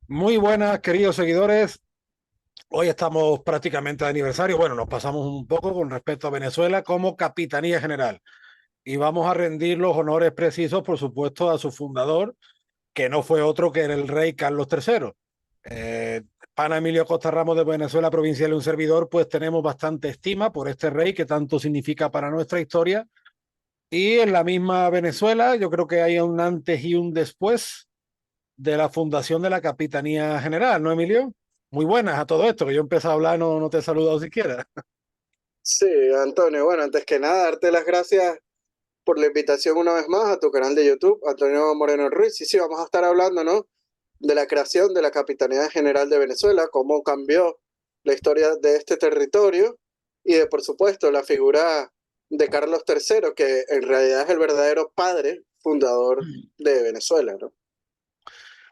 Muy buenas, queridos seguidores. Hoy estamos prácticamente de aniversario. Bueno, nos pasamos un poco con respecto a Venezuela como Capitanía General. Y vamos a rendir los honores precisos, por supuesto, a su fundador, que no fue otro que el rey Carlos III. Eh, Pana Emilio Costa Ramos de Venezuela Provincial y un servidor, pues tenemos bastante estima por este rey que tanto significa para nuestra historia. Y en la misma Venezuela, yo creo que hay un antes y un después de la fundación de la Capitanía General, ¿no, Emilio? Muy buenas a todo esto, que yo empecé a hablar, no te he saludado siquiera. Sí, Antonio, bueno, antes que nada, darte las gracias por la invitación una vez más a tu canal de YouTube, Antonio Moreno Ruiz. Y sí, vamos a estar hablando, ¿no? De la creación de la Capitanía General de Venezuela, cómo cambió la historia de este territorio y de, por supuesto, la figura de Carlos III, que en realidad es el verdadero padre fundador de Venezuela, ¿no?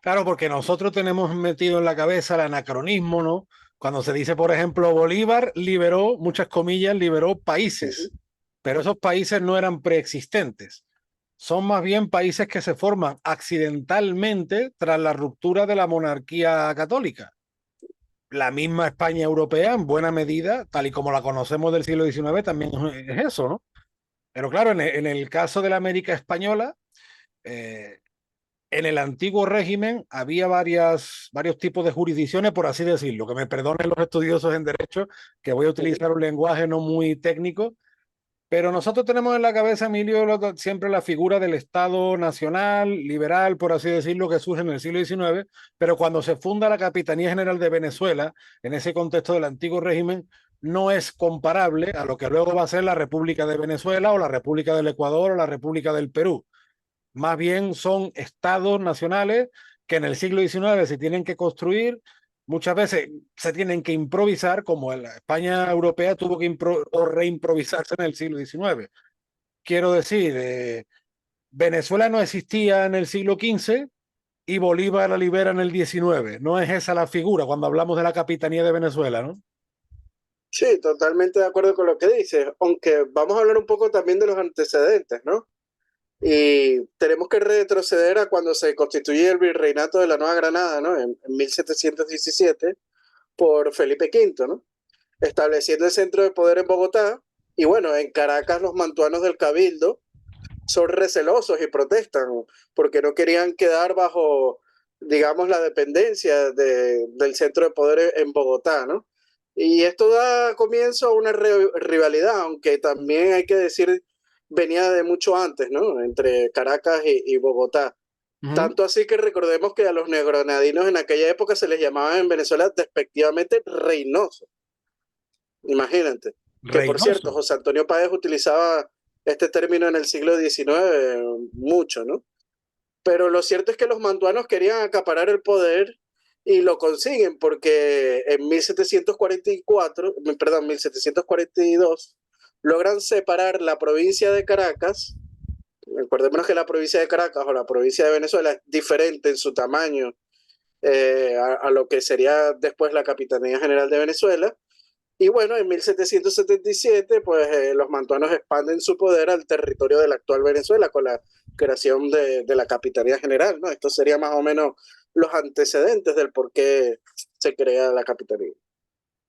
Claro, porque nosotros tenemos metido en la cabeza el anacronismo, ¿no? Cuando se dice, por ejemplo, Bolívar liberó, muchas comillas, liberó Ujú. países, pero esos países no eran preexistentes. Son más bien países que se forman accidentalmente tras la ruptura de la monarquía católica. La misma España europea, en buena medida, tal y como la conocemos del siglo XIX, también es eso, ¿no? Pero claro, en el caso de la América española, eh, en el antiguo régimen había varios tipos de jurisdicciones, por así decirlo, que me perdonen los estudiosos en derecho, que voy a Ujú. utilizar un lenguaje no muy técnico, pero nosotros tenemos en la cabeza, Emilio, siempre la figura del Estado nacional, liberal, por así decirlo, que surge en el siglo XIX, pero cuando se funda la Capitanía General de Venezuela, en ese contexto del antiguo régimen, no es comparable a lo que luego va a ser la República de Venezuela o la República del Ecuador o la República del Perú. Más bien son estados nacionales que en el siglo XIX se tienen que construir, muchas veces se tienen que improvisar, como la España europea tuvo que o reimprovisarse en el siglo XIX. Quiero decir, Venezuela no existía en el siglo XV y Bolívar la libera en el XIX. No es esa la figura cuando hablamos de la capitanía de Venezuela, ¿no? Sí, totalmente de acuerdo con lo que dices, aunque vamos a hablar un poco también de los antecedentes, ¿no? Y tenemos que retroceder a cuando se constituye el virreinato de la Nueva Granada, ¿no? En 1717, por Felipe V, ¿no? Estableciendo el centro de poder en Bogotá. Y bueno, en Caracas los mantuanos del Cabildo son recelosos y protestan porque no querían quedar bajo, digamos, la dependencia del centro de poder en Bogotá, ¿no? Y esto da comienzo a una rivalidad, aunque también hay que decir, venía de mucho antes, ¿no? Entre Caracas y Bogotá. Ujú. Tanto así que recordemos que a los negronadinos en aquella época se les llamaba en Venezuela despectivamente Reynoso. Imagínate. Que por cierto, Reynoso. José Antonio Páez utilizaba este término en el siglo XIX mucho, ¿no? Pero lo cierto es que los mantuanos querían acaparar el poder y lo consiguen porque en 1744, perdón, 1742, logran separar la provincia de Caracas. Recordémonos que la provincia de Caracas o la provincia de Venezuela es diferente en su tamaño a lo que sería después la Capitanía General de Venezuela. Y bueno, en 1777, pues los mantuanos expanden su poder al territorio de la actual Venezuela con la creación de la Capitanía General, ¿no? Esto sería más o menos los antecedentes del por qué se crea la Capitanía.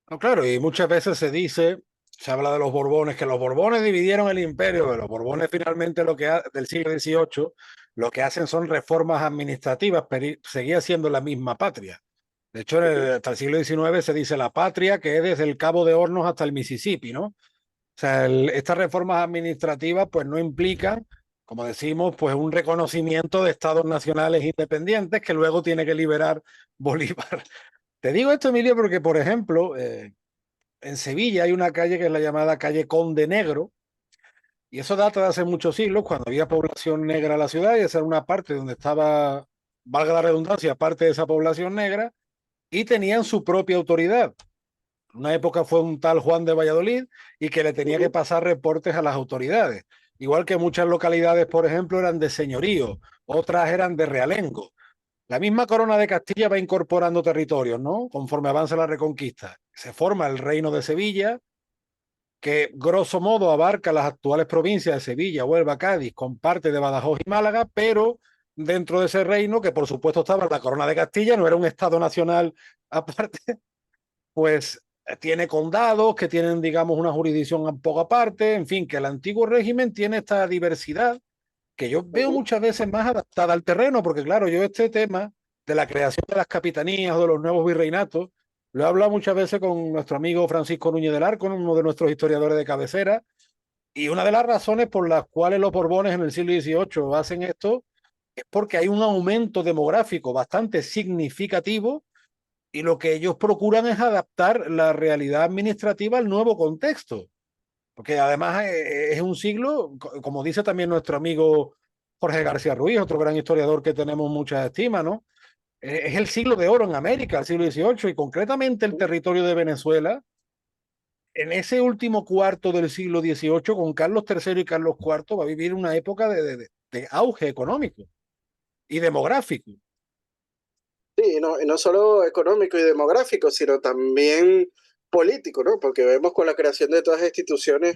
No, claro, y muchas veces se dice, se habla de los Borbones, que los Borbones dividieron el imperio, pero los Borbones finalmente del siglo XVIII lo que hacen son reformas administrativas, pero seguía siendo la misma patria. De hecho, Uh -huh. hasta el siglo XIX se dice la patria, que es desde el Cabo de Hornos hasta el Mississippi, ¿no? O sea, estas reformas administrativas pues no implican, como decimos, pues un reconocimiento de estados nacionales independientes que luego tiene que liberar Bolívar. Te digo esto, Emilio, porque, por ejemplo, en Sevilla hay una calle que es la llamada calle Conde Negro, y eso data de hace muchos siglos, cuando había población negra en la ciudad, y esa era una parte donde estaba, valga la redundancia, parte de esa población negra, y tenían su propia autoridad. En una época fue un tal Juan de Valladolid y que le Uh tenía que -huh. pasar reportes a las autoridades. Igual que muchas localidades, por ejemplo, eran de señorío, otras eran de realengo. La misma corona de Castilla va incorporando territorios, ¿no? Conforme avanza la reconquista. Se forma el reino de Sevilla, que grosso modo abarca las actuales provincias de Sevilla, Huelva, Cádiz, con parte de Badajoz y Málaga, pero dentro de ese reino, que por supuesto estaba la corona de Castilla, no era un estado nacional aparte, pues tiene condados que tienen, digamos, una jurisdicción un poco aparte, en fin, que el antiguo régimen tiene esta diversidad que yo veo Ujú. muchas veces más adaptada al terreno, porque claro, yo este tema de la creación de las capitanías o de los nuevos virreinatos, lo he hablado muchas veces con nuestro amigo Francisco Núñez del Arco, uno de nuestros historiadores de cabecera, y una de las razones por las cuales los Borbones en el siglo XVIII hacen esto es porque hay un aumento demográfico bastante significativo y lo que ellos procuran es adaptar la realidad administrativa al nuevo contexto. Porque además es un siglo, como dice también nuestro amigo Jorge García Ruiz, otro gran historiador que tenemos mucha estima, ¿no? Es el siglo de oro en América, el siglo XVIII, y concretamente el territorio de Venezuela, en ese último cuarto del siglo XVIII, con Carlos III y Carlos IV, va a vivir una época de auge económico y demográfico. Sí, y no solo económico y demográfico, sino también político, ¿no? Porque vemos con la creación de todas las instituciones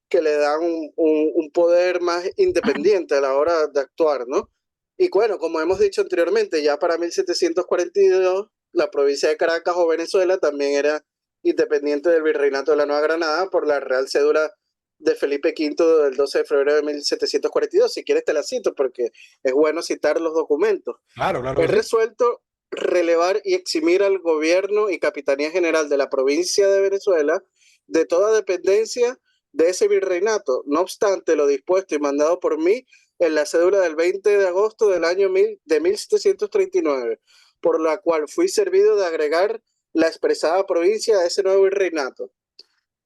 que le dan un poder más independiente a la hora de actuar, ¿no? Y bueno, como hemos dicho anteriormente, ya para 1742, la provincia de Caracas o Venezuela también era independiente del Virreinato de la Nueva Granada por la Real Cédula de Felipe V del 12 de febrero de 1742. Si quieres te la cito porque es bueno citar los documentos. Claro, claro Es que sí. resuelto relevar y eximir al gobierno y Capitanía General de la provincia de Venezuela de toda dependencia de ese virreinato. No obstante, lo dispuesto y mandado por mí en la cédula del 20 de agosto del año 1739, por la cual fui servido de agregar la expresada provincia a ese nuevo virreinato.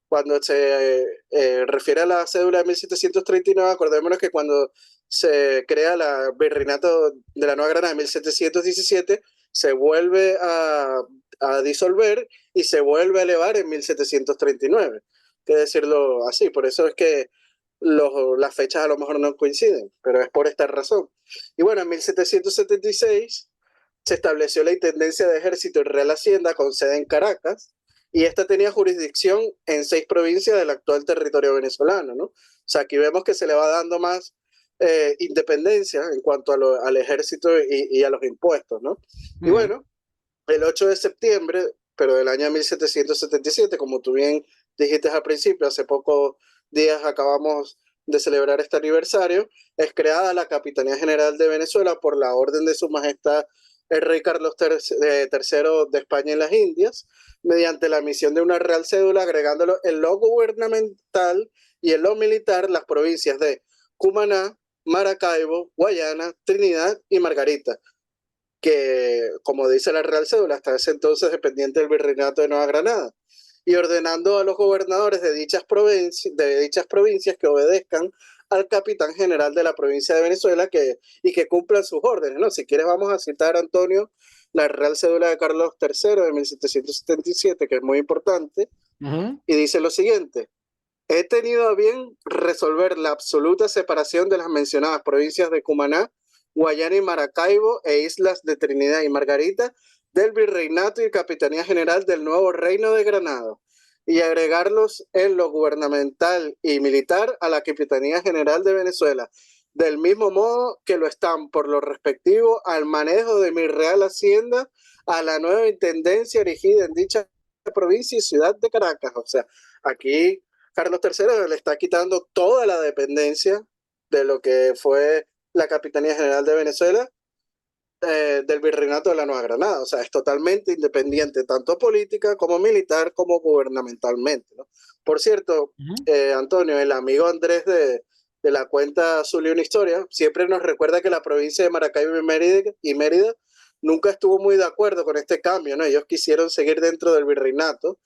Cuando se refiere a la cédula de 1739, acordémonos que cuando se crea la virreinato de la Nueva Granada en 1717, se vuelve a disolver y se vuelve a elevar en 1739. Que decirlo así, por eso es que las fechas a lo mejor no coinciden, pero es por esta razón. Y bueno, en 1776 se estableció la Intendencia de Ejército y Real Hacienda con sede en Caracas, y esta tenía jurisdicción en 6 provincias del actual territorio venezolano, ¿no? O sea, aquí vemos que se le va dando más independencia en cuanto al ejército y a los impuestos, ¿no? Y Mm. bueno, el 8 de septiembre, pero del año 1777, como tú bien dijiste al principio, hace pocos días acabamos de celebrar este aniversario, es creada la Capitanía General de Venezuela por la orden de Su Majestad el Rey Carlos III de España en las Indias, mediante la emisión de una real cédula agregándolo en lo gubernamental y en lo militar las provincias de Cumaná, Maracaibo, Guayana, Trinidad y Margarita, que, como dice la Real Cédula, hasta ese entonces dependiente del Virreinato de Nueva Granada, y ordenando a los gobernadores de dichas provincias que obedezcan al capitán general de la provincia de Venezuela y que cumplan sus órdenes, ¿no? Si quieres vamos a citar, Antonio, la Real Cédula de Carlos III de 1777, que es muy importante, Uh -huh. y dice lo siguiente: he tenido a bien resolver la absoluta separación de las mencionadas provincias de Cumaná, Guayana y Maracaibo e islas de Trinidad y Margarita del Virreinato y Capitanía General del nuevo Reino de Granada, y agregarlos en lo gubernamental y militar a la Capitanía General de Venezuela, del mismo modo que lo están por lo respectivo al manejo de mi real hacienda a la nueva intendencia erigida en dicha provincia y ciudad de Caracas. O sea, aquí Carlos III le está quitando toda la dependencia de lo que fue la Capitanía General de Venezuela, del Virreinato de la Nueva Granada. O sea, es totalmente independiente, tanto política como militar como gubernamentalmente, ¿no? Por cierto, Uh -huh. Antonio, el amigo Andrés de la cuenta Azul y una Historia, siempre nos recuerda que la provincia de Maracaibo y Mérida nunca estuvo muy de acuerdo con este cambio, ¿no? Ellos quisieron seguir dentro del virreinato,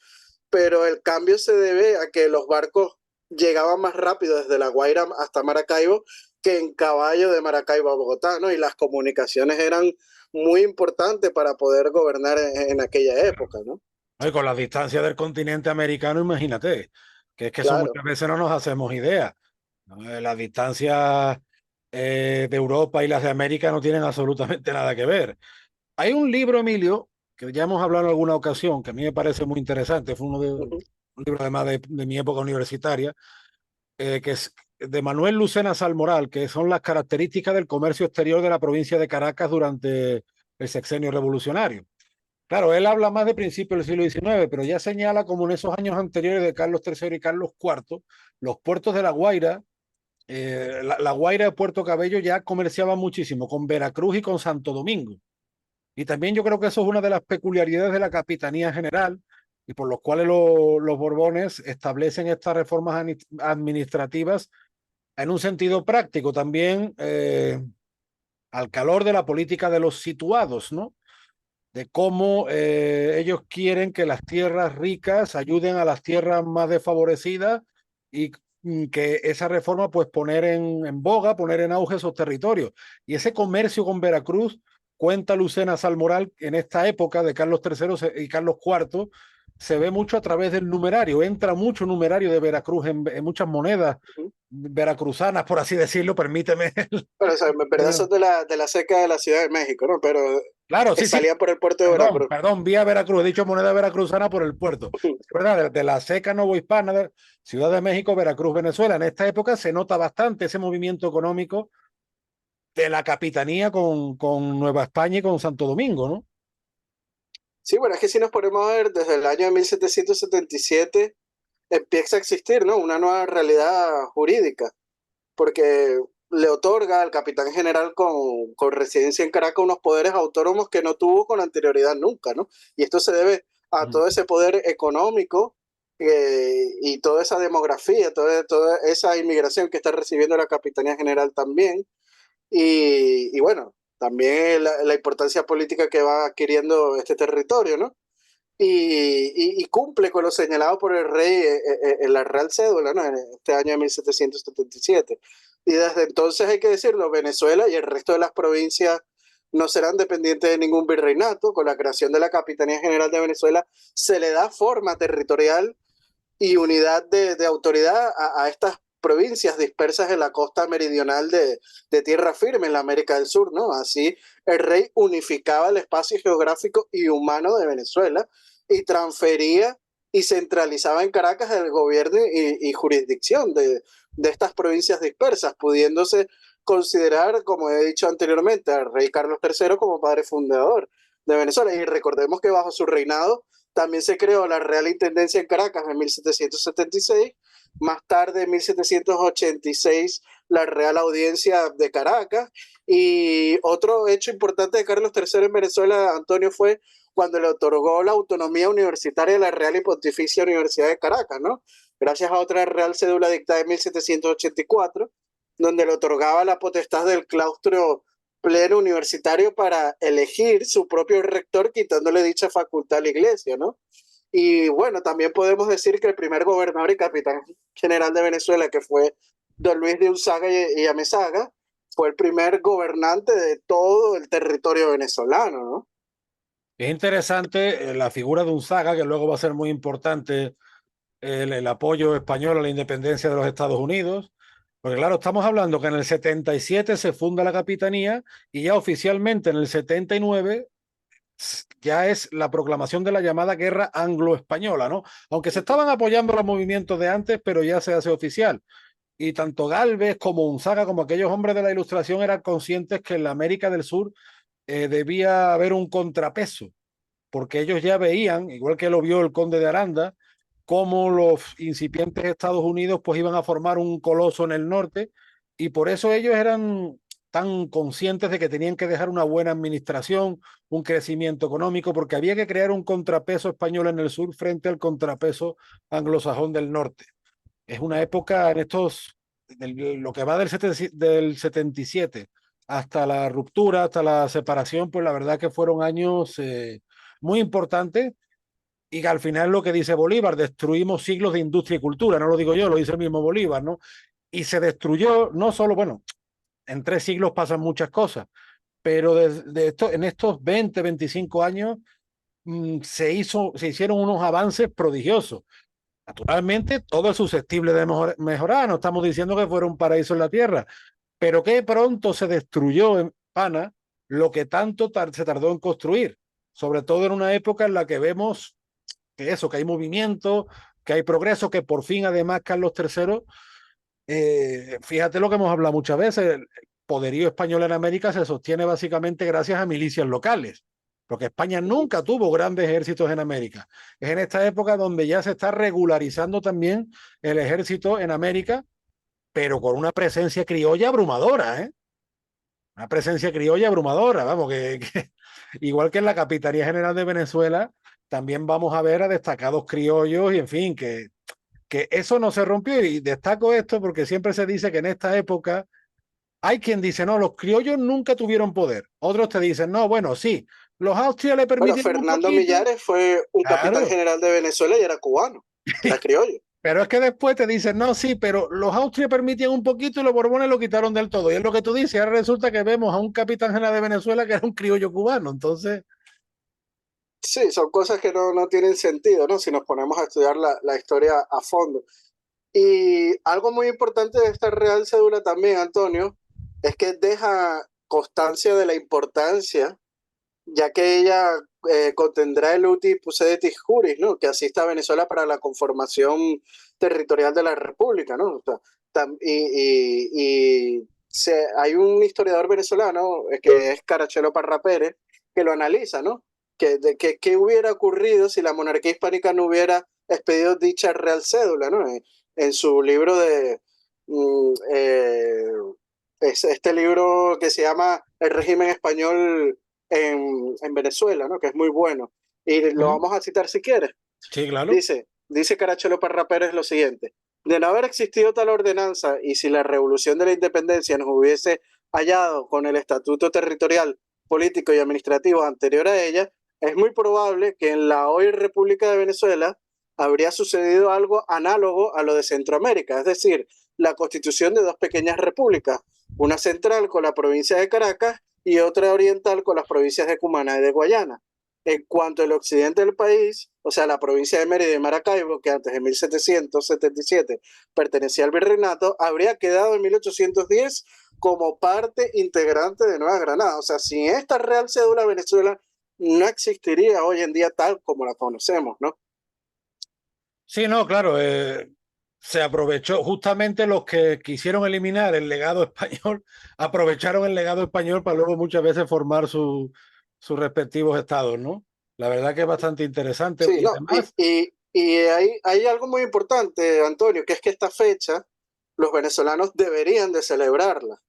pero el cambio se debe a que los barcos llegaban más rápido desde La Guaira hasta Maracaibo que en caballo de Maracaibo a Bogotá, ¿no? Y las comunicaciones eran muy importantes para poder gobernar en aquella época, ¿no? Y con las distancias del continente americano, imagínate, que es que eso Claro. muchas veces no nos hacemos idea. ¿No? Las distancias de Europa y las de América no tienen absolutamente nada que ver. Hay un libro, Emilio, que ya hemos hablado en alguna ocasión, que a mí me parece muy interesante, fue Uh -huh. un libro además de mi época universitaria, que de Manuel Lucena Salmoral, que son las características del comercio exterior de la provincia de Caracas durante el sexenio revolucionario. Claro, él habla más de principios del siglo XIX, pero ya señala como en esos años anteriores de Carlos III y Carlos IV, los puertos de La Guaira, la Guaira de Puerto Cabello ya comerciaba muchísimo con Veracruz y con Santo Domingo. Y también yo creo que eso es una de las peculiaridades de la Capitanía General y por los cuales los Borbones establecen estas reformas administrativas en un sentido práctico también, al calor de la política de los situados, ¿no? De cómo ellos quieren que las tierras ricas ayuden a las tierras más desfavorecidas y que esa reforma pues poner en boga, poner en auge esos territorios. Y ese comercio con Veracruz, cuenta Lucena Salmoral, en esta época de Carlos III y Carlos IV, se ve mucho a través del numerario, entra mucho numerario de Veracruz en muchas monedas veracruzanas, por así decirlo, permíteme. Bueno, o sea, en verdad son de la seca de la Ciudad de México, ¿no? Pero Claro, sí, sí, salían por el puerto de perdón, Veracruz. perdón, vía Veracruz, he dicho moneda veracruzana por el puerto. Es verdad, de la seca novohispana, de Ciudad de México, Veracruz, Venezuela. En esta época se nota bastante ese movimiento económico de la capitanía con Nueva España y con Santo Domingo, ¿no? Sí, bueno, es que si nos ponemos a ver, desde el año 1777 empieza a existir, ¿no? Una nueva realidad jurídica, porque le otorga al capitán general con residencia en Caracas unos poderes autónomos que no tuvo con anterioridad nunca, ¿no? Y esto se debe a todo ese poder económico y toda esa demografía, toda esa inmigración que está recibiendo la capitanía general también. Y bueno, también la importancia política que va adquiriendo este territorio, ¿no? Y cumple con lo señalado por el rey en la Real Cédula, ¿no? En este año de 1777. Y desde entonces hay que decirlo, Venezuela y el resto de las provincias no serán dependientes de ningún virreinato. Con la creación de la Capitanía General de Venezuela se le da forma territorial y unidad de autoridad a estas provincias dispersas en la costa meridional de tierra firme en la América del Sur, ¿no? Así el rey unificaba el espacio geográfico y humano de Venezuela y transfería y centralizaba en Caracas el gobierno y jurisdicción de estas provincias dispersas, pudiéndose considerar, como he dicho anteriormente, al rey Carlos III como padre fundador de Venezuela. Y recordemos que bajo su reinado también se creó la Real Intendencia en Caracas en 1776, más tarde en 1786 la Real Audiencia de Caracas, y otro hecho importante de Carlos III en Venezuela, Antonio, fue cuando le otorgó la autonomía universitaria a la Real y Pontificia Universidad de Caracas, ¿no? Gracias a otra Real Cédula dictada en 1784, donde le otorgaba la potestad del claustro pleno universitario para elegir su propio rector, quitándole dicha facultad a la iglesia, ¿no? Y bueno, también podemos decir que el primer gobernador y capitán general de Venezuela, que fue don Luis de Unzaga y Amezaga, fue el primer gobernante de todo el territorio venezolano, ¿no? Es interesante la figura de Unzaga, que luego va a ser muy importante el apoyo español a la independencia de los Estados Unidos. Porque claro, estamos hablando que en el 77 se funda la capitanía y ya oficialmente en el 79 ya es la proclamación de la llamada guerra anglo-española, ¿no? Aunque se estaban apoyando los movimientos de antes, pero ya se hace oficial. Y tanto Galvez como Unzaga, como aquellos hombres de la Ilustración, eran conscientes que en la América del Sur debía haber un contrapeso, porque ellos ya veían, igual que lo vio el conde de Aranda, cómo los incipientes Estados Unidos pues iban a formar un coloso en el norte, y por eso ellos eran tan conscientes de que tenían que dejar una buena administración, un crecimiento económico, porque había que crear un contrapeso español en el sur frente al contrapeso anglosajón del norte. Es una época en estos, lo que va del 77 hasta la ruptura, hasta la separación, pues la verdad que fueron años muy importantes y que al final lo que dice Bolívar, destruimos siglos de industria y cultura, no lo digo yo, lo dice el mismo Bolívar, ¿no? Y se destruyó no solo, bueno, en 3 siglos pasan muchas cosas, pero en estos 20, 25 años se hicieron unos avances prodigiosos. Naturalmente, todo es susceptible de mejorar, no estamos diciendo que fuera un paraíso en la tierra, pero que pronto se destruyó en Pana lo que tanto se tardó en construir, sobre todo en una época en la que vemos que hay movimiento, que hay progreso, que por fin además Carlos III Fíjate lo que hemos hablado muchas veces, el poderío español en América se sostiene básicamente gracias a milicias locales, porque España nunca tuvo grandes ejércitos en América. Es en esta época donde ya se está regularizando también el ejército en América, pero con una presencia criolla abrumadora, ¿eh? Una presencia criolla abrumadora, vamos, igual que en la Capitanía General de Venezuela, también vamos a ver a destacados criollos y en fin, que eso no se rompió y destaco esto porque siempre se dice que en esta época hay quien dice, no, los criollos nunca tuvieron poder. Otros te dicen, no, bueno, sí, los austrias le Bueno, permitieron un Fernando poquito. Millares fue un capitán Claro, general de Venezuela y era cubano, era criollo. pero es que después te dicen, no, sí, pero los austrias permitían un poquito y los borbones lo quitaron del todo. Y es lo que tú dices, ahora resulta que vemos a un capitán general de Venezuela que era un criollo cubano. Entonces, Sí, son cosas que no tienen sentido, ¿no? Si nos ponemos a estudiar la historia a fondo. Y algo muy importante de esta Real Cédula también, Antonio, es que deja constancia de la importancia, ya que ella contendrá el uti possidetis juris, ¿no? Que asista a Venezuela para la conformación territorial de la República, ¿no? O sea, hay un historiador venezolano que es Carachelo Parra Pérez, que lo analiza, ¿no? ¿Qué hubiera ocurrido si la monarquía hispánica no hubiera expedido dicha Real Cédula, ¿no? En su libro de... es este libro que se llama El régimen español en Venezuela, ¿no? Que es muy bueno. Y lo ujú, vamos a citar si quieres. sí, claro. Dice Carachelo Parra Pérez lo siguiente: de no haber existido tal ordenanza y si la revolución de la independencia nos hubiese hallado con el estatuto territorial, político y administrativo anterior a ella, es muy probable que en la hoy República de Venezuela habría sucedido algo análogo a lo de Centroamérica, es decir, la constitución de dos pequeñas repúblicas, una central con la provincia de Caracas y otra oriental con las provincias de Cumaná y de Guayana. En cuanto al occidente del país, o sea, la provincia de Mérida y Maracaibo, que antes de 1777 pertenecía al virreinato, habría quedado en 1810 como parte integrante de Nueva Granada. O sea, sin esta Real Cédula, Venezuela no existiría hoy en día tal como la conocemos, ¿no? Sí, no, claro, se aprovechó, justamente los que quisieron eliminar el legado español, aprovecharon el legado español para luego muchas veces formar sus respectivos estados, ¿no? La verdad que es bastante interesante. Sí, Y no, además, y hay algo muy importante, Antonio, que es que esta fecha los venezolanos deberían de celebrarla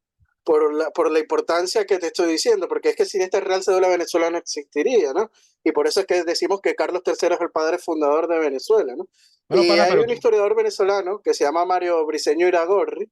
por la importancia que te estoy diciendo, porque es que sin esta Real Cédula Venezuela no existiría, ¿no? Y por eso es que decimos que Carlos III es el padre fundador de Venezuela, ¿no? bueno, Y para, hay pero un tú, historiador venezolano que se llama Mario Briceño Iragorri,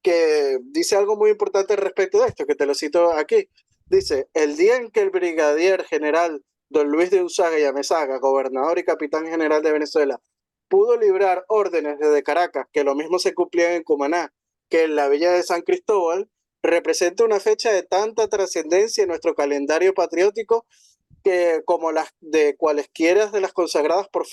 que dice algo muy importante respecto de esto, que te lo cito aquí. Dice, el día en que el brigadier general don Luis de Usaga y Amezaga, gobernador y capitán general de Venezuela, pudo librar órdenes desde Caracas, que lo mismo se cumplían en Cumaná que en la villa de San Cristóbal, representa una fecha de tanta trascendencia en nuestro calendario patriótico que como las de cualesquiera de las consagradas por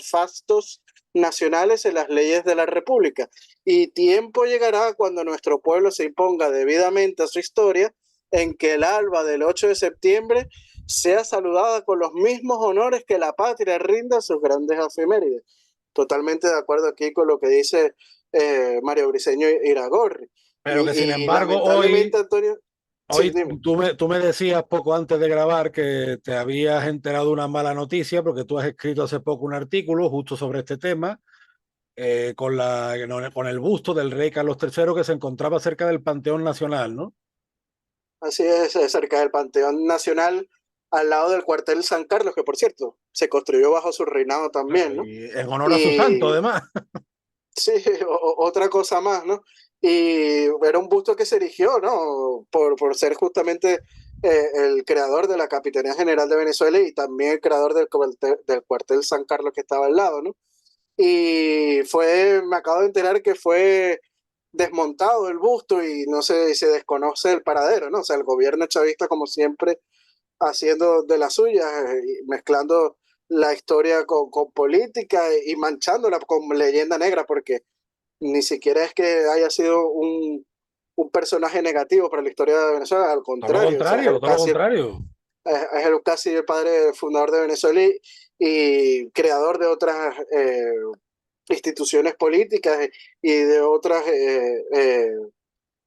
fastos nacionales en las leyes de la República. Y tiempo llegará cuando nuestro pueblo se imponga debidamente a su historia, en que el alba del 8 de septiembre sea saludada con los mismos honores que la patria rinda a sus grandes efemérides. Totalmente de acuerdo aquí con lo que dice Mario Briceño Iragorri. pero que sin Y embargo lamentablemente, Antonio, sí, hoy dime. tú me decías poco antes de grabar que te habías enterado de una mala noticia porque tú has escrito hace poco un artículo justo sobre este tema con el busto del rey Carlos III que se encontraba cerca del Panteón Nacional, ¿no? Así es, cerca del Panteón Nacional, al lado del cuartel San Carlos, que por cierto, se construyó bajo su reinado Claro, también, ¿no? y en honor a su santo, Y además. sí, otra cosa más, ¿no? Y era un busto que se erigió, ¿no? Por ser justamente el creador de la Capitanía General de Venezuela y también el creador del cuartel San Carlos que estaba al lado, ¿no? Y me acabo de enterar que fue desmontado el busto y no sé, se desconoce el paradero, ¿no? O sea, el gobierno chavista, como siempre, haciendo de las suyas, mezclando la historia con política y manchándola con leyenda negra, porque ni siquiera es que haya sido un personaje negativo para la historia de Venezuela, al contrario, o sea, Todo lo contrario. es el casi el padre fundador de Venezuela y creador de otras instituciones políticas y de otras,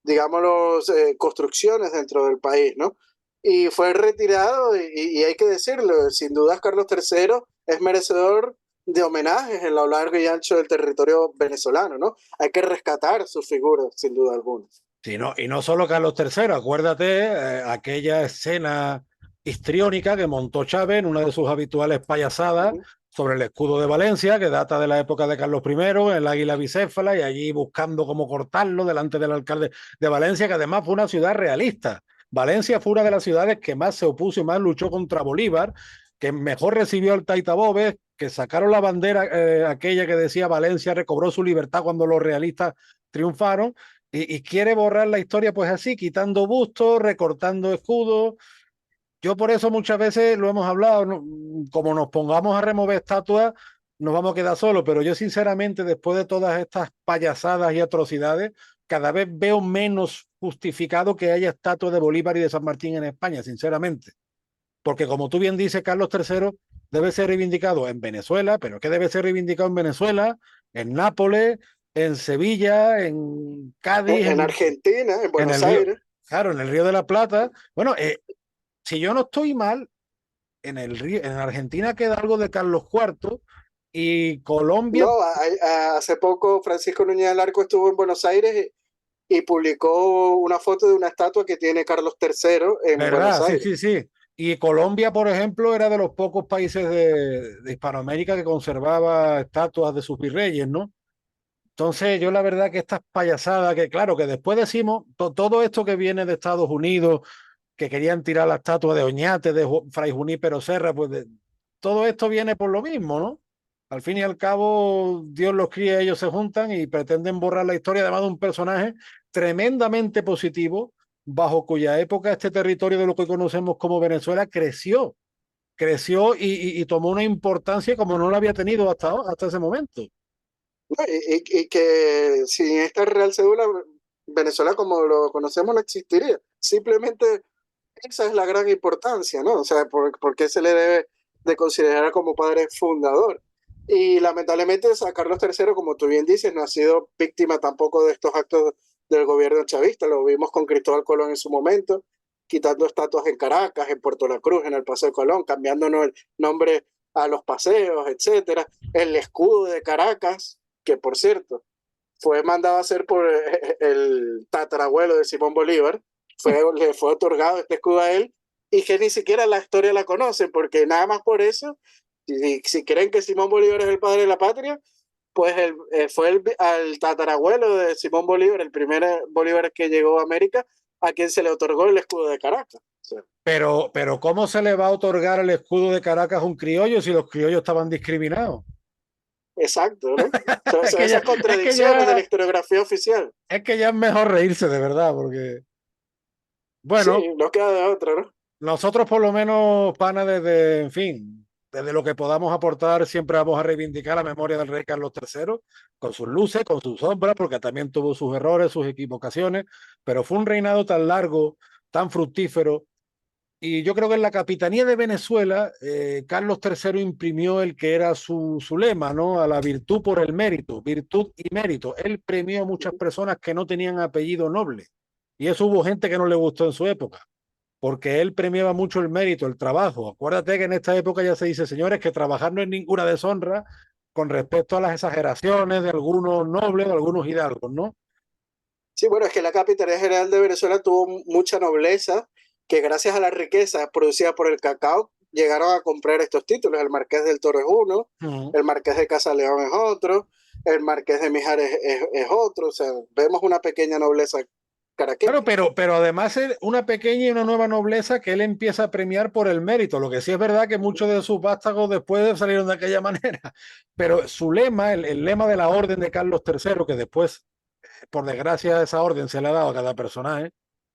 digámoslo, construcciones dentro del país, ¿no? Y fue retirado y hay que decirlo, sin dudas Carlos III es merecedor de homenajes en lo largo y ancho del territorio venezolano, ¿no? Hay que rescatar su figura, sin duda alguna. Sí, no, y no solo Carlos III, acuérdate aquella escena histriónica que montó Chávez en una de sus habituales payasadas Ujú. sobre el escudo de Valencia, que data de la época de Carlos I, el águila bicéfala, y allí buscando cómo cortarlo delante del alcalde de Valencia, que además fue una ciudad realista. Valencia fue una de las ciudades que más se opuso y más luchó contra Bolívar, que mejor recibió al Taita Bóvez, que sacaron la bandera aquella que decía Valencia recobró su libertad cuando los realistas triunfaron y quiere borrar la historia pues así, quitando bustos, recortando escudos. Yo por eso muchas veces lo hemos hablado, ¿no? Como nos pongamos a remover estatuas, nos vamos a quedar solos, pero yo sinceramente después de todas estas payasadas y atrocidades, cada vez veo menos justificado que haya estatuas de Bolívar y de San Martín en España, sinceramente. Porque como tú bien dices, Carlos III debe ser reivindicado en Venezuela, pero ¿qué debe ser reivindicado en Venezuela? En Nápoles, en Sevilla, en Cádiz, En Argentina, en en el Buenos río, Aires. claro, en el Río de la Plata. Bueno, si yo no estoy mal, en el río, en Argentina queda algo de Carlos IV y Colombia, No, hace poco Francisco Núñez del Arco estuvo en Buenos Aires y publicó una foto de una estatua que tiene Carlos III en Buenos ¿verdad? Sí, Aires. sí, sí. Y Colombia, por ejemplo, era de los pocos países de Hispanoamérica que conservaba estatuas de sus virreyes, ¿no? Entonces, yo la verdad que estas payasadas, que claro, que después decimos, todo esto que viene de Estados Unidos, que querían tirar la estatua de Oñate, de Fray Junípero Serra, pues todo esto viene por lo mismo, ¿no? Al fin y al cabo, Dios los cría, ellos se juntan y pretenden borrar la historia, además de un personaje tremendamente positivo, bajo cuya época este territorio de lo que conocemos como Venezuela creció y tomó una importancia como no la había tenido hasta ese momento. ¿No? Y que sin esta Real Cédula, Venezuela como lo conocemos no existiría. Simplemente esa es la gran importancia, ¿no? O sea, por qué se le debe de considerar como padre fundador? Y lamentablemente a Carlos III, como tú bien dices, no ha sido víctima tampoco de estos actos del gobierno chavista. Lo vimos con Cristóbal Colón en su momento, quitando estatuas en Caracas, en Puerto La Cruz, en el Paseo de Colón, cambiándonos el nombre a los paseos, etcétera. El escudo de Caracas, que por cierto, fue mandado a hacer por el tatarabuelo de Simón Bolívar, le fue otorgado este escudo a él, y que ni siquiera la historia la conocen, porque nada más por eso, si creen que Simón Bolívar es el padre de la patria, pues fue al tatarabuelo de Simón Bolívar, el primer Bolívar que llegó a América, a quien se le otorgó el escudo de Caracas. O sea, Pero ¿cómo se le va a otorgar el escudo de Caracas a un criollo si los criollos estaban discriminados? exacto, ¿no? Es Son que ya, esas es que contradicciones de la ya, historiografía oficial. es que ya es mejor reírse de verdad, porque, bueno, Sí, no queda de otra, ¿no? nosotros por lo menos, pana, desde, en fin, desde lo que podamos aportar, siempre vamos a reivindicar la memoria del rey Carlos III, con sus luces, con sus sombras, porque también tuvo sus errores, sus equivocaciones, pero fue un reinado tan largo, tan fructífero. Y yo creo que en la capitanía de Venezuela, Carlos III imprimió el que era su lema, ¿no? A la virtud por el mérito, virtud y mérito. Él premió a muchas personas que no tenían apellido noble. Y eso hubo gente que no le gustó en su época, porque él premiaba mucho el mérito, el trabajo. Acuérdate que en esta época ya se dice, señores, que trabajar no es ninguna deshonra con respecto a las exageraciones de algunos nobles, de algunos hidalgos, ¿no? Sí, bueno, es que la Capitanía General de Venezuela tuvo mucha nobleza que gracias a la riqueza producida por el cacao llegaron a comprar estos títulos. El Marqués del Toro es uno, Uh -huh. el Marqués de Casaleón es otro, el Marqués de Mijares es otro. O sea, vemos una pequeña nobleza Claro, caraqueña. pero además es una pequeña y una nueva nobleza que él empieza a premiar por el mérito. Lo que sí es verdad que muchos de sus vástagos después salieron de aquella manera. Pero su lema, el lema de la orden de Carlos III, que después, por desgracia, esa orden se le ha dado a cada personaje.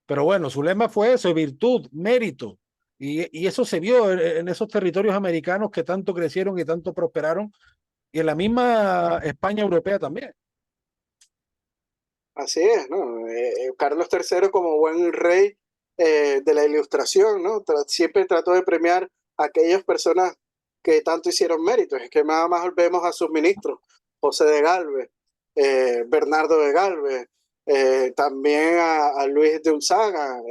Pero bueno, su lema fue eso, virtud, mérito. Y eso se vio en esos territorios americanos que tanto crecieron y tanto prosperaron. Y en la misma España europea también. Así es, ¿no? Carlos III como buen rey de la Ilustración, ¿no? Siempre trató de premiar a aquellas personas que tanto hicieron méritos. Es que nada más vemos a sus ministros José de Galvez, Bernardo de Galvez, también a Luis de Unzaga,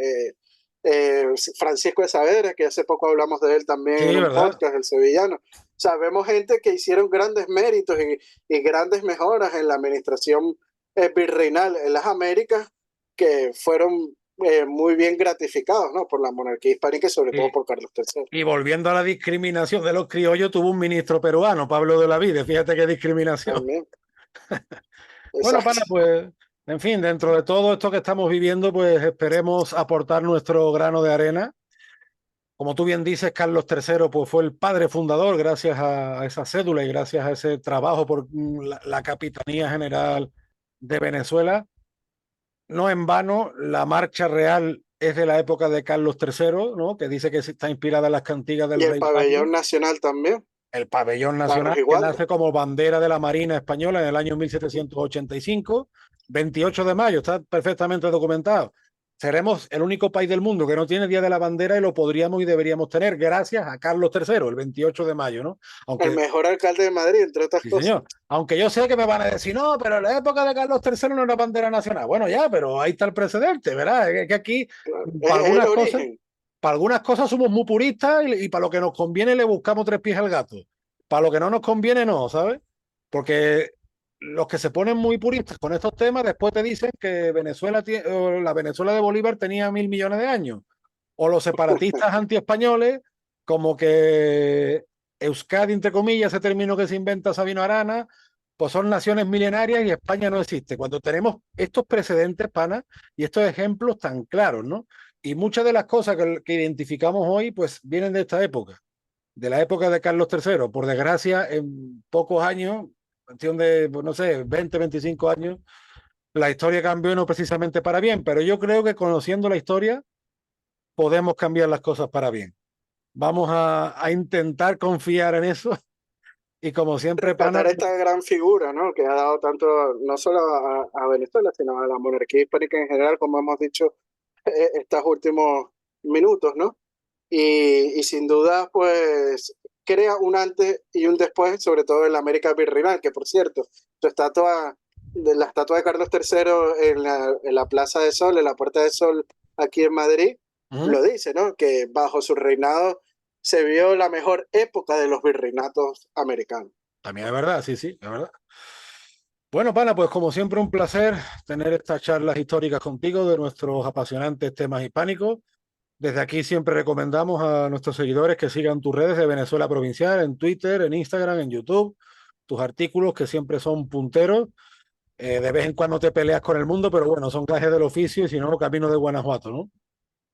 Francisco de Saavedra, que hace poco hablamos de él también Sí, en un ¿verdad? podcast, el sevillano. O sea, vemos gente que hicieron grandes méritos y grandes mejoras en la administración virreinal en las Américas, que fueron muy bien gratificados, ¿no? Por la monarquía hispánica y sobre todo Y, por Carlos III. y volviendo a la discriminación de los criollos, tuvo un ministro peruano, Pablo de la Vide, fíjate qué discriminación. También, Bueno, pana, exacto. pues, en fin, dentro de todo esto que estamos viviendo, pues esperemos aportar nuestro grano de arena. Como tú bien dices, Carlos III pues, fue el padre fundador gracias a esa cédula y gracias a ese trabajo por la Capitanía General de Venezuela. No en vano, la marcha real es de la época de Carlos III, ¿no? Que dice que está inspirada en las cantigas del Y el rey Pablo. pabellón nacional también, El pabellón Carlos nacional que Igualda. nace como bandera de la Marina Española en el año 1785, 28 de mayo, está perfectamente documentado. Seremos el único país del mundo que no tiene Día de la Bandera y lo podríamos y deberíamos tener gracias a Carlos III, el 28 de mayo, ¿no? El Aunque, mejor alcalde de Madrid, entre otras sí cosas. señor, aunque yo sé que me van a decir, no, pero en la época de Carlos III no era bandera nacional. Bueno, ya, pero ahí está el precedente, ¿verdad? Es que aquí, Claro. para Es el algunas cosas, origen. para algunas cosas somos muy puristas y para lo que nos conviene le buscamos tres pies al gato. Para lo que no nos conviene, no, ¿sabes? Porque los que se ponen muy puristas con estos temas después te dicen que Venezuela o la Venezuela de Bolívar tenía 1.000 millones de años. O los separatistas antiespañoles, como que Euskadi, entre comillas, ese término que se inventa Sabino Arana, pues son naciones milenarias y España no existe. Cuando tenemos estos precedentes, pana, y estos ejemplos tan claros, ¿no? Y muchas de las cosas que identificamos hoy, pues vienen de esta época, de la época de Carlos III. Por desgracia, en pocos años, cuestión de, pues, no sé, 20, 25 años, la historia cambió no precisamente para bien, pero yo creo que conociendo la historia podemos cambiar las cosas para bien. Vamos a intentar confiar en eso y como siempre, pana, Rescatar esta gran figura, ¿no? Que ha dado tanto, no solo a Venezuela, sino a la monarquía hispánica en general, como hemos dicho estos últimos minutos, ¿no? Y sin duda, pues, crea un antes y un después, sobre todo en la América virreinal, que por cierto, la estatua de Carlos III en la Plaza de Sol, en la Puerta de Sol, aquí en Madrid, uh-huh, lo dice, ¿no? Que bajo su reinado se vio la mejor época de los virreinatos americanos. también es verdad, sí, sí, es verdad. Bueno, pana, pues como siempre un placer tener estas charlas históricas contigo de nuestros apasionantes temas hispánicos. Desde aquí siempre recomendamos a nuestros seguidores que sigan tus redes de Venezuela Provincial en Twitter, en Instagram, en YouTube, tus artículos que siempre son punteros. De vez en cuando te peleas con el mundo, pero bueno, son gajes del oficio y si no, camino de Guanajuato, ¿no?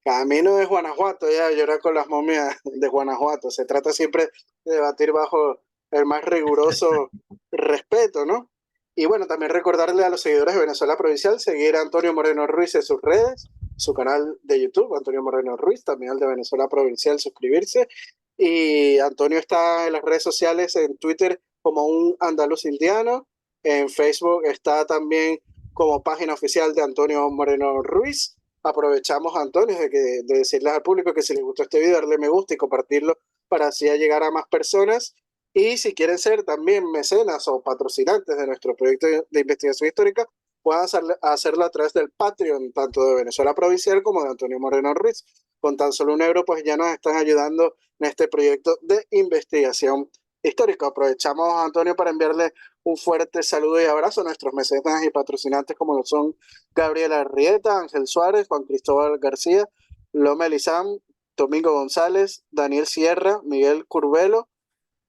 Camino de Guanajuato, ya llorar con las momias de Guanajuato. Se trata siempre de debatir bajo el más riguroso respeto, ¿no? Y bueno, también recordarle a los seguidores de Venezuela Provincial seguir a Antonio Moreno Ruiz en sus redes, su canal de YouTube, Antonio Moreno Ruiz, también el de Venezuela Provincial, suscribirse. Y Antonio está en las redes sociales, en Twitter como un andaluz indiano, en Facebook está también como página oficial de Antonio Moreno Ruiz. Aprovechamos, Antonio, de decirles al público que si les gustó este video, darle me gusta y compartirlo para así llegar a más personas. Y si quieren ser también mecenas o patrocinantes de nuestro proyecto de investigación histórica, puedan hacerlo a través del Patreon, tanto de Venezuela Provincial como de Antonio Moreno Ruiz. Con tan solo €1, pues ya nos están ayudando en este proyecto de investigación histórica. Aprovechamos, Antonio, para enviarle un fuerte saludo y abrazo a nuestros mecenas y patrocinantes como lo son Gabriela Arrieta, Ángel Suárez, Juan Cristóbal García, Loma Elizam, Domingo González, Daniel Sierra, Miguel Curvelo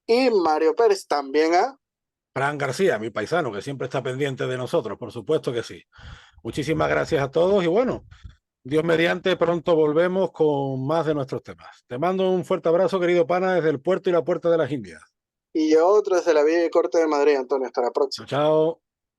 y Mario Pérez. También a Fran García, mi paisano, que siempre está pendiente de nosotros, por supuesto que sí. Muchísimas gracias a todos y bueno, Dios mediante, pronto volvemos con más de nuestros temas. Te mando un fuerte abrazo, querido pana, desde el puerto y la puerta de las Indias. y yo otro desde la Villa y Corte de Madrid, Antonio. Hasta la Chao, próxima. chao.